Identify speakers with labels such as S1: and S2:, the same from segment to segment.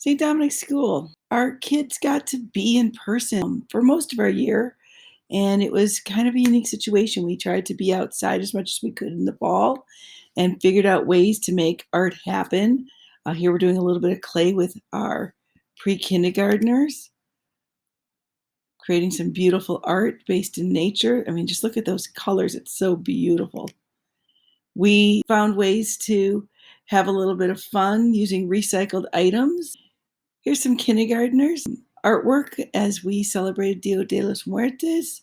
S1: St. Dominic School. Our kids got to be in person for most of our year, and it was kind of a unique situation. We tried to be outside as much as we could in the fall and figured out ways to make art happen. Here we're doing a little bit of clay with our pre-kindergartners, creating some beautiful art based in nature. I mean, just look at those colors. It's so beautiful. We found ways to have a little bit of fun using recycled items. Here's some kindergartners artwork as we celebrated Dia de los Muertos.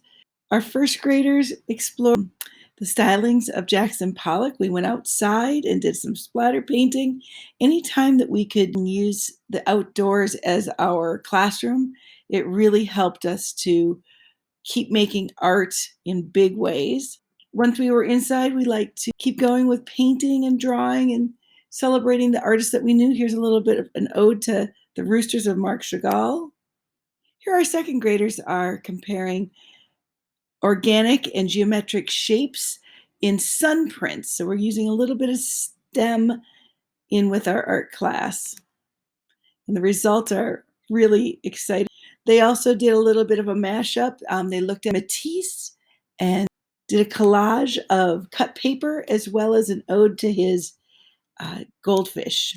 S1: Our first graders explored the stylings of Jackson Pollock. We went outside and did some splatter painting. Anytime that we could use the outdoors as our classroom, it really helped us to keep making art in big ways. Once we were inside, we liked to keep going with painting and drawing and celebrating the artists that we knew. Here's a little bit of an ode to the Roosters of Marc Chagall. Here our second graders are comparing organic and geometric shapes in sun prints. So we're using a little bit of STEM in with our art class. And the results are really exciting. They also did a little bit of a mashup. They looked at Matisse and did a collage of cut paper as well as an ode to his goldfish.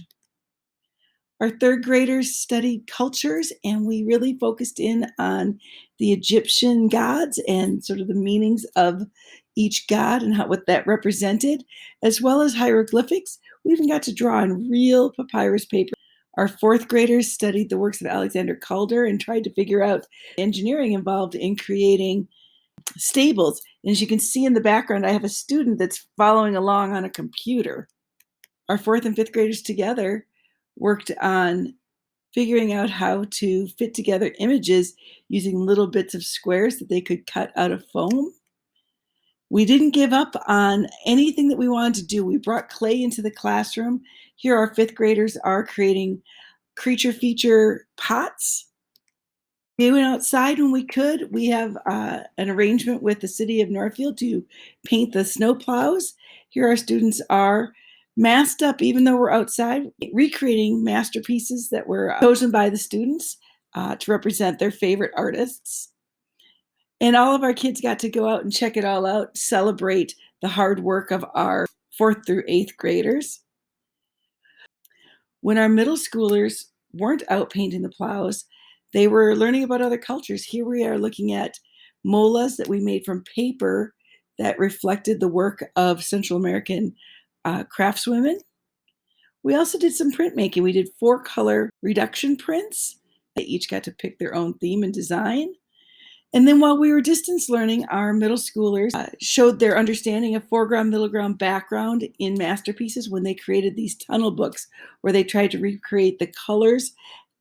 S1: Our third graders studied cultures, and we really focused in on the Egyptian gods and sort of the meanings of each god and what that represented, as well as hieroglyphics. We even got to draw on real papyrus paper. Our fourth graders studied the works of Alexander Calder and tried to figure out engineering involved in creating stables. And as you can see in the background, I have a student that's following along on a computer. Our fourth and fifth graders together worked on figuring out how to fit together images using little bits of squares that they could cut out of foam. We didn't give up on anything that we wanted to do. We brought clay into the classroom. Here our fifth graders are creating creature feature pots. We went outside when we could. We have an arrangement with the city of Northfield to paint the snow plows. Here our students are masked up, even though we're outside, recreating masterpieces that were chosen by the students to represent their favorite artists. And all of our kids got to go out and check it all out, celebrate the hard work of our fourth through eighth graders. When our middle schoolers weren't out painting the plows, they were learning about other cultures. Here we are looking at molas that we made from paper that reflected the work of Central American craftswomen. We also did some printmaking. We did 4-color reduction prints. They each got to pick their own theme and design. And then while we were distance learning, our middle schoolers showed their understanding of foreground, middle ground, background in masterpieces when they created these tunnel books where they tried to recreate the colors,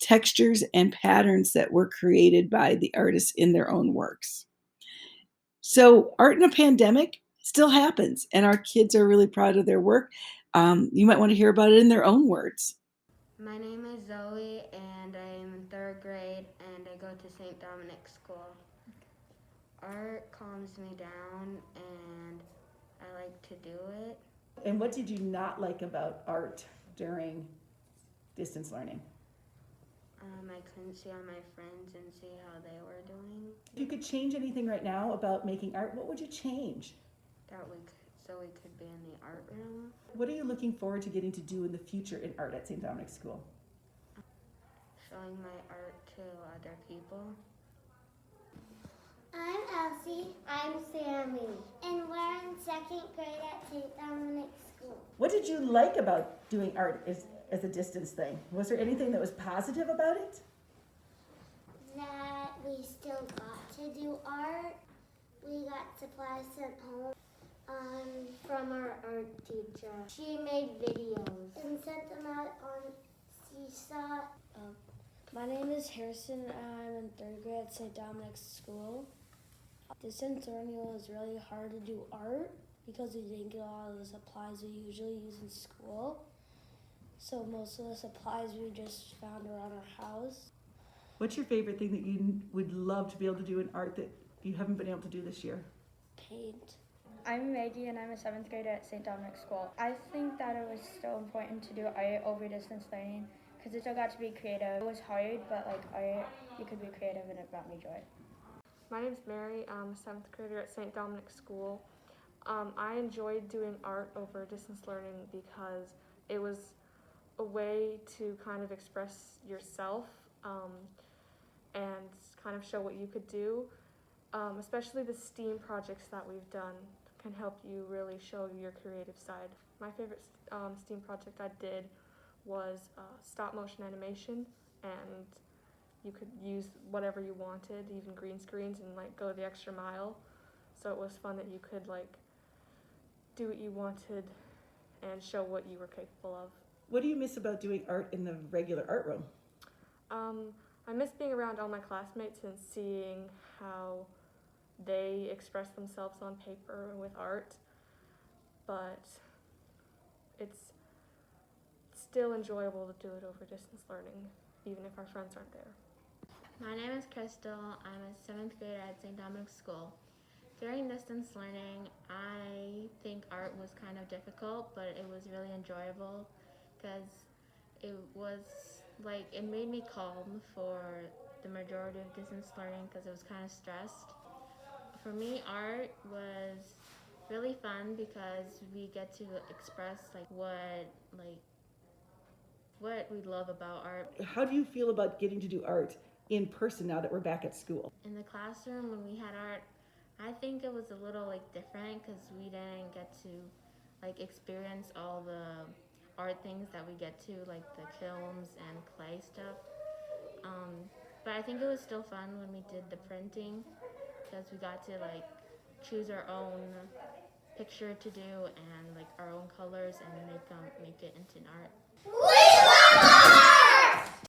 S1: textures, and patterns that were created by the artists in their own works. So art in a pandemic still happens, and our kids are really proud of their work. You might want to hear about it in their own words.
S2: My name is Zoe, and I am in third grade, and I go to St. Dominic School. Art calms me down, and I like to do it.
S1: And what did you not like about art during distance learning?
S2: I couldn't see all my friends and see how they were doing.
S1: If you could change anything right now about making art, what would you change?
S2: So we could be in the art room.
S1: What are you looking forward to getting to do in the future in art at St. Dominic School?
S2: Showing my art to other people.
S3: I'm Elsie. I'm Sammy. And we're in second grade at St. Dominic School.
S1: What did you like about doing art as a distance thing? Was there anything that was positive about it?
S3: That we still got to do art. We got supplies sent home from our art teacher. She made videos and sent them out on Seesaw.
S4: My name is Harrison, and I'm in third grade at St. Dominic's School. Distance learning was really hard to do art because we didn't get a lot of the supplies we usually use in school. So most of the supplies we just found around our house.
S1: What's your favorite thing that you would love to be able to do in art that you haven't been able to do this year?
S4: Paint.
S5: I'm Maggie, and I'm a 7th grader at St. Dominic School. I think that it was so important to do art over distance learning because I still got to be creative. It was hard, but like art, you could be creative and it brought me joy.
S6: My name's Mary. I'm a 7th grader at St. Dominic School. I enjoyed doing art over distance learning because it was a way to kind of express yourself and kind of show what you could do. Especially the STEAM projects that we've done can help you really show your creative side. My favorite STEAM project I did was stop motion animation, and you could use whatever you wanted, even green screens, and like go the extra mile. So it was fun that you could like do what you wanted and show what you were capable of.
S1: What do you miss about doing art in the regular art room?
S6: I miss being around all my classmates and seeing how they express themselves on paper with art, but it's still enjoyable to do it over distance learning, even if our friends aren't there.
S7: My name is Crystal. I'm a 7th grader at St. Dominic School. During distance learning, I think art was kind of difficult, but it was really enjoyable because it was like, it made me calm for the majority of distance learning because it was kind of stressed. For me, art was really fun because we get to express what we love about art.
S1: How do you feel about getting to do art in person now that we're back at school?
S7: In the classroom, when we had art, I think it was a little different because we didn't get to experience all the art things that we get to, like the films and clay stuff. But I think it was still fun when we did the printing because we got to choose our own picture to do and our own colors and make it into an art.